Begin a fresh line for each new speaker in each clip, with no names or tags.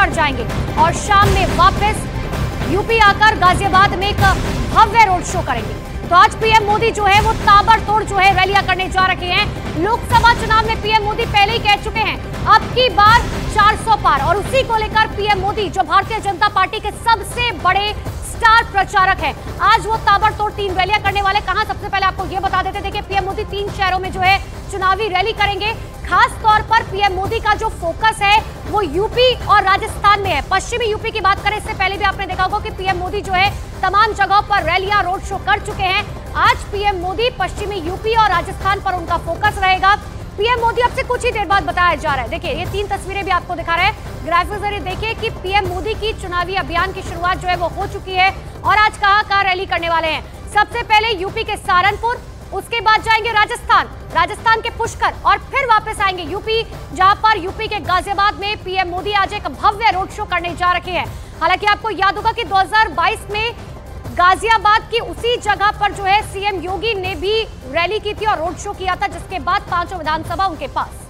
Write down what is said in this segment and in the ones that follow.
पर जाएंगे और शाम में वापस यूपी आकर गाजियाबाद में एक भव्य रोड शो करेंगे। तो आज पीएम मोदी जो है वो ताबड़तोड़ जो है रैलियां करने जा रहे हैं। लोकसभा चुनाव में पीएम मोदी पहले ही कह चुके हैं अब की बार 400 पार, और उसी को लेकर पीएम मोदी जो भारतीय जनता पार्टी के सबसे बड़े स्टार प्रचारक है, आज वो ताबड़तोड़ 3 रैलियां करने वाले। कहां, सबसे पहले आपको ये बता देते, देखिए पीएम मोदी 3 शहरों में जो है चुनावी रैली करेंगे। खास तौर पर पीएम मोदी का जो फोकस है वो यूपी और राजस्थान में है। पश्चिमी यूपी की बात करें, इससे पहले भी आपने देखा होगा कि पीएम मोदी जो है तमाम जगहों पर रैलियां रोड शो कर चुके हैं। आज पीएम मोदी पश्चिमी यूपी और राजस्थान पर उनका फोकस रहेगा। पीएम मोदी अब से कुछ ही देर बाद बताया जा रहा है, देखिए ये 3 तस्वीरें भी आपको दिखा रहे हैं ग्राफ के जरिए। देखिए कि पीएम मोदी की चुनावी अभियान की शुरुआत जो है वो हो चुकी है और आज कहां रैली करने वाले हैं। सबसे पहले यूपी के सहारनपुर, उसके बाद जाएंगे राजस्थान के पुष्कर और फिर वापस आएंगे यूपी, जहां पर यूपी के गाजियाबाद में पीएम मोदी आज एक भव्य रोड शो करने जा रहे हैं। हालांकि आपको याद होगा कि 2022 में गाजियाबाद की उसी जगह पर जो है सीएम योगी ने भी रैली की थी और रोड शो किया था, जिसके बाद 5 विधानसभा उनके पास।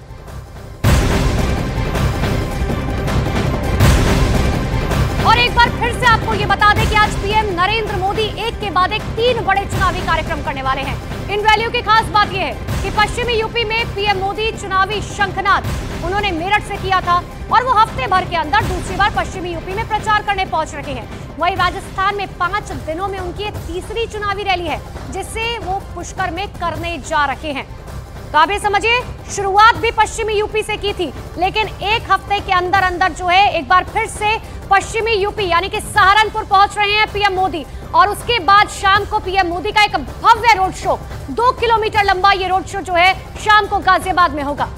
और एक बार फिर से आपको ये बता दें कि आज पीएम नरेंद्र मोदी एक के बाद एक 3 बड़े चुनावी कार्यक्रम करने वाले हैं। इन रैलियों की खास बात यह है कि पश्चिमी यूपी में पीएम मोदी चुनावी शंखनाद उन्होंने मेरठ से किया था और वो हफ्ते भर के अंदर दूसरी बार पश्चिमी यूपी में प्रचार करने पहुंच रहे हैं। वहीं राजस्थान में 5 दिनों में उनकी तीसरी चुनावी रैली है, जिसे वो पुष्कर में करने जा रहे हैं। तो आप ये समझिए, शुरुआत भी पश्चिमी यूपी से की थी, लेकिन एक हफ्ते के अंदर अंदर जो है एक बार फिर से पश्चिमी यूपी यानी कि सहारनपुर पहुंच रहे हैं पीएम मोदी। और उसके बाद शाम को पीएम मोदी का एक भव्य रोड शो, 2 किलोमीटर लंबा ये रोड शो जो है शाम को गाजियाबाद में होगा।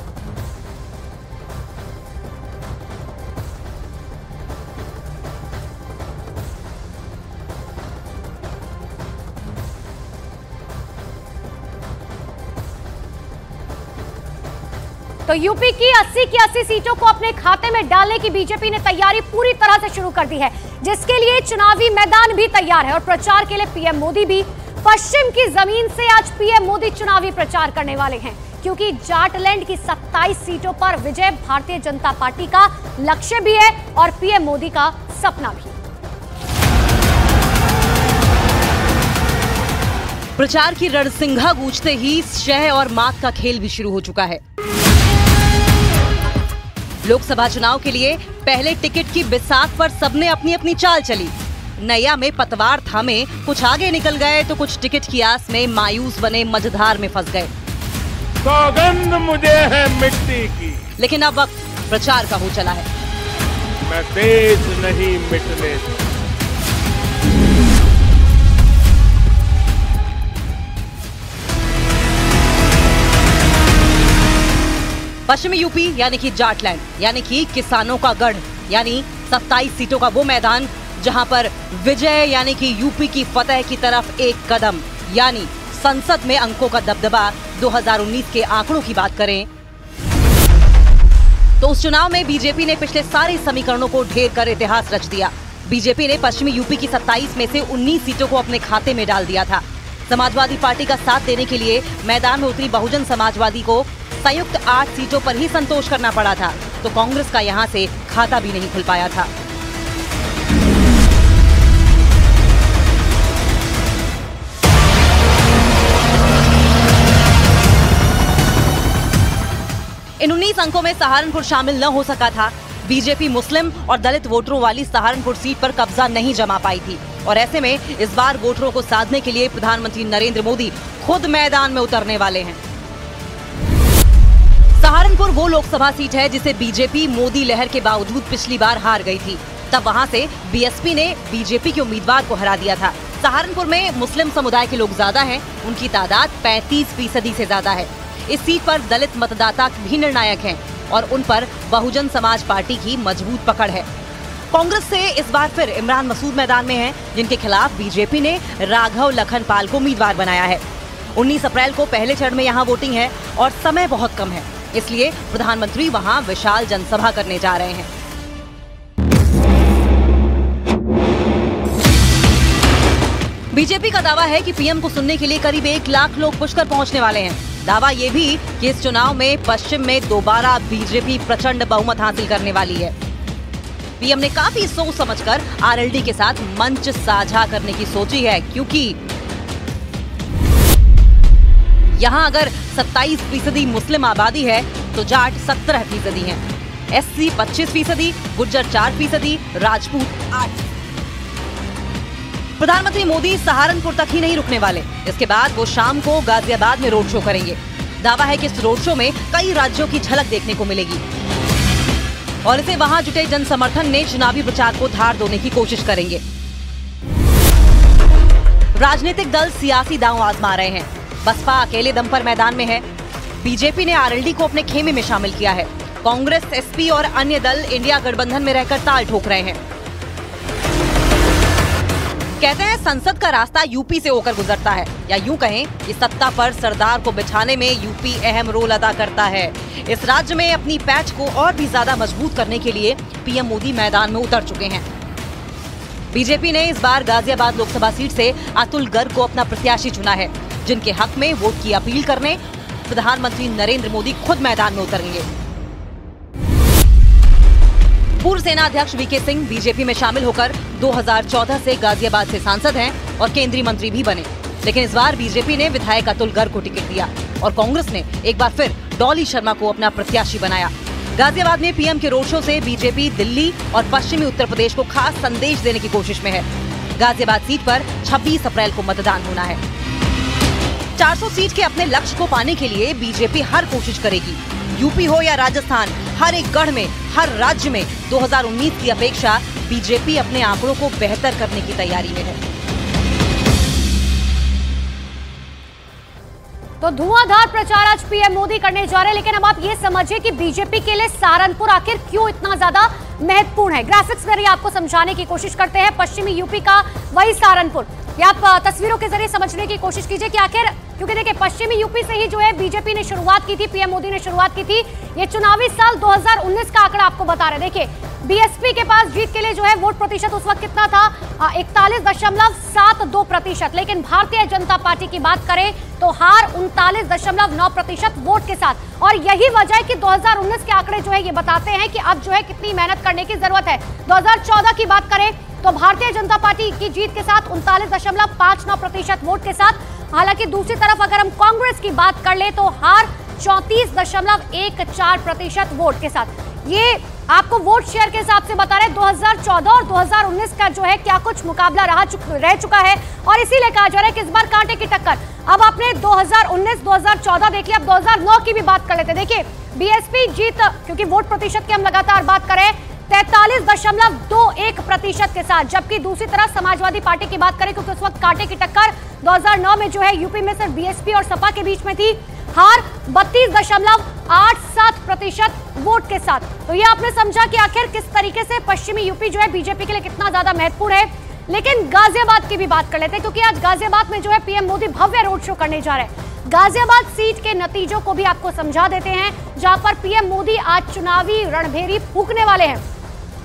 तो यूपी की 80 की 80 सीटों को अपने खाते में डालने की बीजेपी ने तैयारी पूरी तरह से शुरू कर दी है, जिसके लिए चुनावी मैदान भी तैयार है और प्रचार के लिए पीएम मोदी भी पश्चिम की जमीन से आज पीएम मोदी चुनावी प्रचार करने वाले हैं, क्योंकि जाटलैंड की 27 सीटों पर विजय भारतीय जनता पार्टी का लक्ष्य भी है और पीएम मोदी का सपना भी।
प्रचार की रणसिंघा गूंजते ही शह और मात का खेल भी शुरू हो चुका है। लोकसभा चुनाव के लिए पहले टिकट की बिसात पर सबने अपनी अपनी चाल चली। नैया में पतवार थामे कुछ आगे निकल गए तो कुछ टिकट की आस में मायूस बने मझधार में फंस गए।
सौगंध मुझे है मिट्टी की,
लेकिन अब वक्त प्रचार का हो चला है।
मैं तेज नहीं मिटने दूं।
पश्चिमी यूपी यानी कि जाटलैंड यानी कि किसानों का गढ़, यानी 27 सीटों का वो मैदान जहां पर विजय यानी कि यूपी की फतह की तरफ एक कदम, यानी संसद में अंकों का दबदबा 2019 के आंकड़ों की बात करें तो उस चुनाव में बीजेपी ने पिछले सारे समीकरणों को ढेर कर इतिहास रच दिया। बीजेपी ने पश्चिमी यूपी की 27 में से 19 सीटों को अपने खाते में डाल दिया था। समाजवादी पार्टी का साथ देने के लिए मैदान में उतरी बहुजन समाजवादी को संयुक्त 8 सीटों पर ही संतोष करना पड़ा था, तो कांग्रेस का यहां से खाता भी नहीं खुल पाया था। इन 19 अंकों में सहारनपुर शामिल न हो सका था। बीजेपी मुस्लिम और दलित वोटरों वाली सहारनपुर सीट पर कब्जा नहीं जमा पाई थी और ऐसे में इस बार वोटरों को साधने के लिए प्रधानमंत्री नरेंद्र मोदी खुद मैदान में उतरने वाले हैं। सहारनपुर वो लोकसभा सीट है जिसे बीजेपी मोदी लहर के बावजूद पिछली बार हार गई थी। तब वहां से बीएसपी ने बीजेपी के उम्मीदवार को हरा दिया था। सहारनपुर में मुस्लिम समुदाय के लोग ज्यादा हैं, उनकी तादाद 35% से ज्यादा है। इस सीट पर दलित मतदाता भी निर्णायक हैं और उन पर बहुजन समाज पार्टी की मजबूत पकड़ है। कांग्रेस से इस बार फिर इमरान मसूद मैदान में हैं, जिनके खिलाफ बीजेपी ने राघव लखनपाल को उम्मीदवार बनाया है। 19 अप्रैल को पहले चरण में यहाँ वोटिंग है और समय बहुत कम है, इसलिए प्रधानमंत्री वहां विशाल जनसभा करने जा रहे हैं। बीजेपी का दावा है कि पीएम को सुनने के लिए करीब 1 लाख लोग पुष्कर पहुंचने वाले हैं। दावा ये भी कि इस चुनाव में पश्चिम में दोबारा बीजेपी प्रचंड बहुमत हासिल करने वाली है। पीएम ने काफी सोच समझकर आरएलडी के साथ मंच साझा करने की सोची है, क्योंकि यहाँ अगर 27% मुस्लिम आबादी है तो जाट 17% है, एससी 25%, गुर्जर 4%, राजपूत 8%। प्रधानमंत्री मोदी सहारनपुर तक ही नहीं रुकने वाले। इसके बाद वो शाम को गाजियाबाद में रोड शो करेंगे। दावा है कि इस रोड शो में कई राज्यों की झलक देखने को मिलेगी और इसे वहां जुटे जन समर्थन में चुनावी प्रचार को धार देने की कोशिश करेंगे। राजनीतिक दल सियासी दांव आजमा रहे हैं। बसपा अकेले दम पर मैदान में है। बीजेपी ने आरएलडी को अपने खेमे में शामिल किया है। कांग्रेस, एसपी और अन्य दल इंडिया गठबंधन में रहकर ताल ठोक रहे हैं। कहते हैं संसद का रास्ता यूपी से होकर गुजरता है, या यूं कहें कि सत्ता पर सरदार को बिठाने में यूपी अहम रोल अदा करता है। इस राज्य में अपनी पैच को और भी ज्यादा मजबूत करने के लिए पीएम मोदी मैदान में उतर चुके हैं। बीजेपी ने इस बार गाजियाबाद लोकसभा सीट से अतुल गर्ग को अपना प्रत्याशी चुना है, जिनके हक में वोट की अपील करने प्रधानमंत्री नरेंद्र मोदी खुद मैदान में उतरेंगे। पूर्व सेना अध्यक्ष वीके सिंह बीजेपी में शामिल होकर 2014 से गाजियाबाद से सांसद हैं और केंद्रीय मंत्री भी बने, लेकिन इस बार बीजेपी ने विधायक अतुल गर्ग को टिकट दिया और कांग्रेस ने एक बार फिर डॉली शर्मा को अपना प्रत्याशी बनाया। गाजियाबाद में पीएम के रोड शो से बीजेपी दिल्ली और पश्चिमी उत्तर प्रदेश को खास संदेश देने की कोशिश में है। गाजियाबाद सीट पर 26 अप्रैल को मतदान होना है। 400 सीट के अपने लक्ष्य को पाने के लिए बीजेपी हर कोशिश करेगी। यूपी हो या राजस्थान, हर एक गढ़ में, हर राज्य में 2019 की अपेक्षा बीजेपी अपने आंकड़ों को बेहतर करने की तैयारी में है।
तो धुआंधार प्रचार आज पीएम मोदी करने जा रहे हैं, लेकिन अब आप ये समझिए कि बीजेपी के लिए सहारनपुर आखिर क्यों इतना ज्यादा महत्वपूर्ण है। ग्राफिक्स जरिए आपको समझाने की कोशिश करते हैं। पश्चिमी यूपी का वही सहारनपुर, ये आप तस्वीरों के जरिए समझने की कोशिश कीजिए कि आखिर, क्योंकि देखिए पश्चिमी यूपी से ही जो है बीजेपी ने शुरुआत की थी, पीएम मोदी ने शुरुआत की थी। ये चुनावी साल 2019 का आंकड़ा आपको बता रहे। देखिए बीएसपी के पास जीत के लिए जो है वोट प्रतिशत उस वक्त कितना था, 41.72%, लेकिन भारतीय जनता पार्टी की बात करें तो हार 39.9% वोट के साथ। और यही वजह है कि 2019 के आंकड़े जो है ये बताते हैं कि अब जो है कितनी मेहनत करने की जरूरत है। 2014 की बात करें तो भारतीय जनता पार्टी की जीत के साथ 39.59% वोट के साथ। हालांकि दूसरी तरफ अगर हम कांग्रेस की बात कर ले तो हार 34.14% वोट के साथ। ये आपको वोट शेयर के हिसाब से बता रहे 2014 और 2019 का जो है क्या कुछ मुकाबला रह चुका है, और इसीलिए कहा जा रहा है कि इस बार कांटे की टक्कर। अब आपने 2019, 2014 देख लिया, अब 2009 की भी बात कर लेते। देखिए बीएसपी जीत, क्योंकि वोट प्रतिशत की हम लगातार बात करें, 43.21% के साथ, जबकि दूसरी तरफ समाजवादी पार्टी की बात करें, क्योंकि उस वक्त कांटे की टक्कर 2009 में जो है यूपी में सिर्फ बीएसपी और सपा के बीच में थी, हार 32.87% वोट के साथ। तो ये आपने समझा कि आखिर किस तरीके से पश्चिमी यूपी जो है बीजेपी के लिए कितना ज्यादा महत्वपूर्ण है। लेकिन गाजियाबाद की भी बात कर लेते हैं, क्योंकि आज गाजियाबाद में जो है पीएम मोदी भव्य रोड शो करने जा रहे हैं। गाजियाबाद सीट के नतीजों को भी आपको समझा देते हैं, जहां पर पीएम मोदी आज चुनावी रणभेरी फूंकने वाले हैं।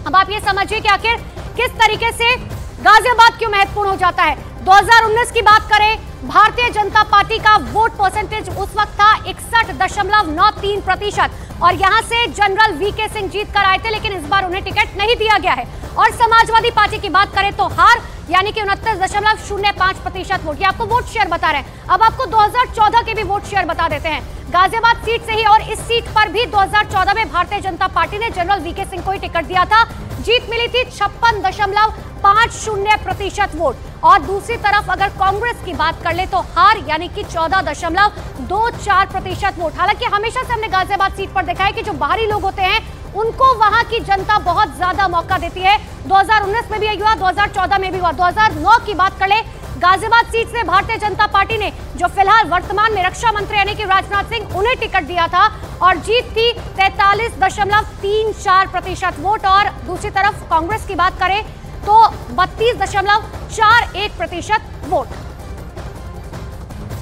अब आप ये समझिए कि आखिर किस तरीके से गाजियाबाद क्यों महत्वपूर्ण हो जाता है। 2019 की बात करें, भारतीय जनता पार्टी का वोट परसेंटेज उस वक्त था 61.93%, और यहां से जनरल वीके सिंह जीत कर आए थे, लेकिन इस बार उन्हें टिकट नहीं दिया गया है। और समाजवादी पार्टी की बात करें तो हार यानी कि 29.05% वोट। ये आपको वोट शेयर बता रहे हैं। अब आपको 2014 के भी वोट शेयर बता देते हैं गाजियाबाद सीट से ही, और इस सीट पर भी 2014 में भारतीय जनता पार्टी ने जनरल वीके सिंह को ही टिकट दिया था। जीत मिली थी 56.50% वोट। और दूसरी तरफ अगर कांग्रेस की बात कर ले तो हार यानी कि 14.24% वोट। हालांकि हमेशा से हमने गाजियाबाद सीट पर देखा है कि जो बाहरी लोग होते हैं उनको वहां की जनता बहुत ज्यादा मौका देती है। 2019 में भी यही हुआ, 2014 में भी हुआ। 2009 की बात कर ले, गाजियाबाद सीट से भारतीय जनता पार्टी ने जो फिलहाल वर्तमान में रक्षा मंत्री यानी कि राजनाथ सिंह, उन्हें टिकट दिया था और जीत थी 43.34% वोट। और दूसरी तरफ कांग्रेस की बात करें तो 32.41% वोट।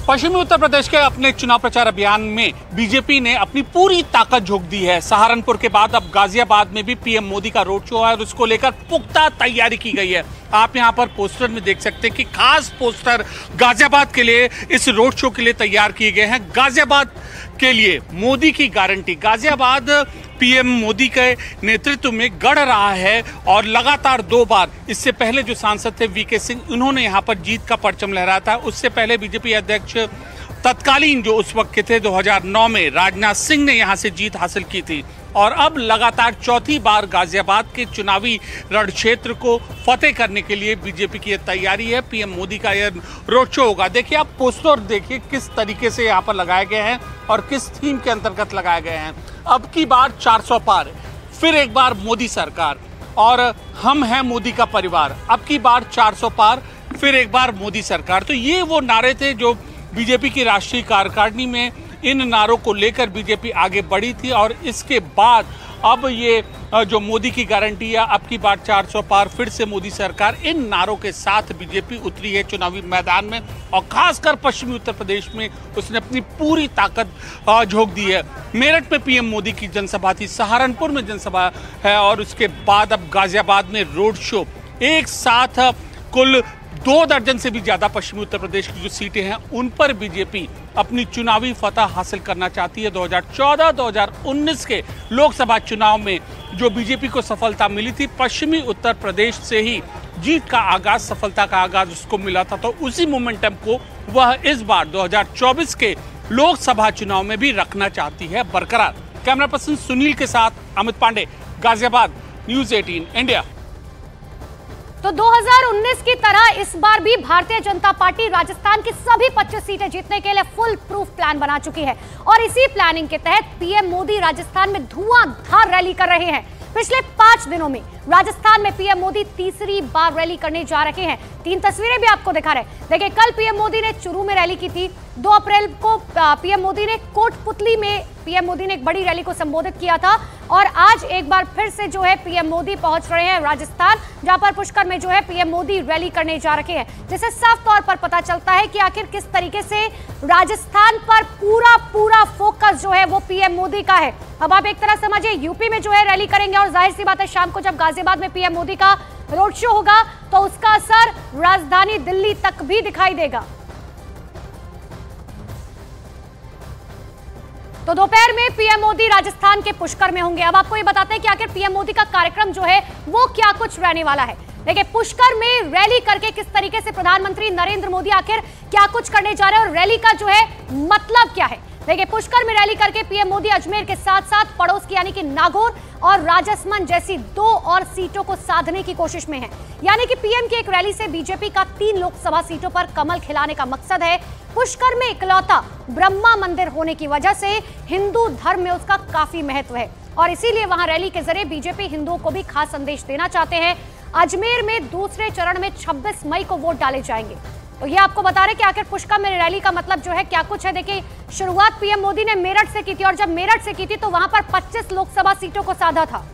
पश्चिमी उत्तर प्रदेश के अपने चुनाव प्रचार अभियान में बीजेपी ने अपनी पूरी ताकत झोंक दी है। सहारनपुर के बाद अब गाजियाबाद में भी पीएम मोदी का रोड शो है और उसको लेकर पुख्ता तैयारी की गई है। आप यहां पर पोस्टर में देख सकते हैं कि खास पोस्टर गाजियाबाद के लिए, इस रोड शो के लिए तैयार किए गए हैं। गाजियाबाद के लिए मोदी की गारंटी। गाजियाबाद पीएम मोदी के नेतृत्व में गढ़ रहा है और लगातार 2 बार, इससे पहले जो सांसद थे वीके सिंह, उन्होंने यहाँ पर जीत का परचम लहराया था। उससे पहले बीजेपी अध्यक्ष तत्कालीन जो उस वक्त के थे 2009 में राजनाथ सिंह ने यहाँ से जीत हासिल की थी और अब लगातार चौथी बार गाजियाबाद के चुनावी रण क्षेत्र को फतेह करने के लिए बीजेपी की तैयारी है। पीएम मोदी का यह रोड शो होगा। देखिए आप पोस्टर देखिए किस तरीके से यहाँ पर लगाए गए हैं और किस थीम के अंतर्गत लगाए गए हैं। अब की बार 400 पार, फिर एक बार मोदी सरकार और हम हैं मोदी का परिवार। अब की बार 400 पार, फिर एक बार मोदी सरकार। तो ये वो नारे थे जो बीजेपी की राष्ट्रीय कार्यकारिणी में इन नारों को लेकर बीजेपी आगे बढ़ी थी और इसके बाद अब ये जो मोदी की गारंटी है, अब की बार 400 पार, फिर से मोदी सरकार, इन नारों के साथ बीजेपी उतरी है चुनावी मैदान में और खासकर पश्चिमी उत्तर प्रदेश में उसने अपनी पूरी ताकत झोंक दी है। मेरठ में पीएम मोदी की जनसभा थी, सहारनपुर में जनसभा है और उसके बाद अब गाजियाबाद में रोड शो। एक साथ कुल 2 दर्जन से भी ज्यादा पश्चिमी उत्तर प्रदेश की जो सीटें हैं उन पर बीजेपी अपनी चुनावी फतह हासिल करना चाहती है। 2014-2019 के लोकसभा चुनाव में जो बीजेपी को सफलता मिली थी, पश्चिमी उत्तर प्रदेश से ही जीत का आगाज, सफलता का आगाज उसको मिला था। तो उसी मोमेंटम को वह इस बार 2024 के लोकसभा चुनाव में भी रखना चाहती है बरकरार। कैमरा पर्सन सुनील के साथ अमित पांडे, गाजियाबाद, न्यूज़ 18 इंडिया।
तो 2019 की तरह इस बार भी भारतीय जनता पार्टी राजस्थान की सभी 25 सीटें जीतने के लिए फुल प्रूफ प्लान बना चुकी है और इसी प्लानिंग के तहत पीएम मोदी राजस्थान में धुआंधार रैली कर रहे हैं। पिछले 5 दिनों में राजस्थान में पीएम मोदी तीसरी बार रैली करने जा रहे हैं। 3 तस्वीरें भी आपको दिखा रहे हैं। देखिए, कल पीएम मोदी ने चुरू में रैली की थी। 2 अप्रैल को पीएम मोदी ने कोटपुतली में पीएम मोदी ने एक बड़ी रैली को संबोधित किया था और आज एक बार फिर से जो है पीएम मोदी पहुंच रहे हैं राजस्थान, जहां पर पुष्कर में जो है पीएम मोदी रैली करने जा रहे हैं, जिससे साफ तौर पर पता चलता है कि आखिर किस तरीके से राजस्थान पर पूरा फोकस जो है वो पीएम मोदी का है। अब आप एक तरह समझिए यूपी में जो है रैली करेंगे और जाहिर सी बात है शाम को जब गाजियाबाद में पीएम मोदी का रोड शो होगा तो उसका असर राजधानी दिल्ली तक भी दिखाई देगा। तो दोपहर में पीएम मोदी राजस्थान के पुष्कर में होंगे। अब आपको ये बताते हैं कि आखिर पीएम मोदी का कार्यक्रम जो है वो क्या कुछ रहने वाला है। देखिए, पुष्कर में रैली करके किस तरीके से प्रधानमंत्री नरेंद्र मोदी आखिर क्या कुछ करने जा रहे हैं और रैली का जो है मतलब क्या है। देखिए, पुष्कर में रैली करके पीएम मोदी अजमेर के साथ साथ पड़ोस की यानी कि नागौर और राजसमंद जैसी 2 और सीटों को साधने की कोशिश में है। यानी कि पीएम की एक रैली से बीजेपी का 3 लोकसभा सीटों पर कमल खिलाने का मकसद है। पुष्कर में इकलौता ब्रह्मा मंदिर होने की वजह से हिंदू धर्म में उसका काफी महत्व है और इसीलिए वहां रैली के जरिए बीजेपी हिंदुओं को भी खास संदेश देना चाहते हैं। अजमेर में दूसरे चरण में 26 मई को वोट डाले जाएंगे। तो ये आपको बता रहे कि आखिर पुष्कर में रैली का मतलब जो है क्या कुछ है। देखिए, शुरुआत पीएम मोदी ने मेरठ से की थी और जब मेरठ से की थी तो वहां पर 25 लोकसभा सीटों को साधा था।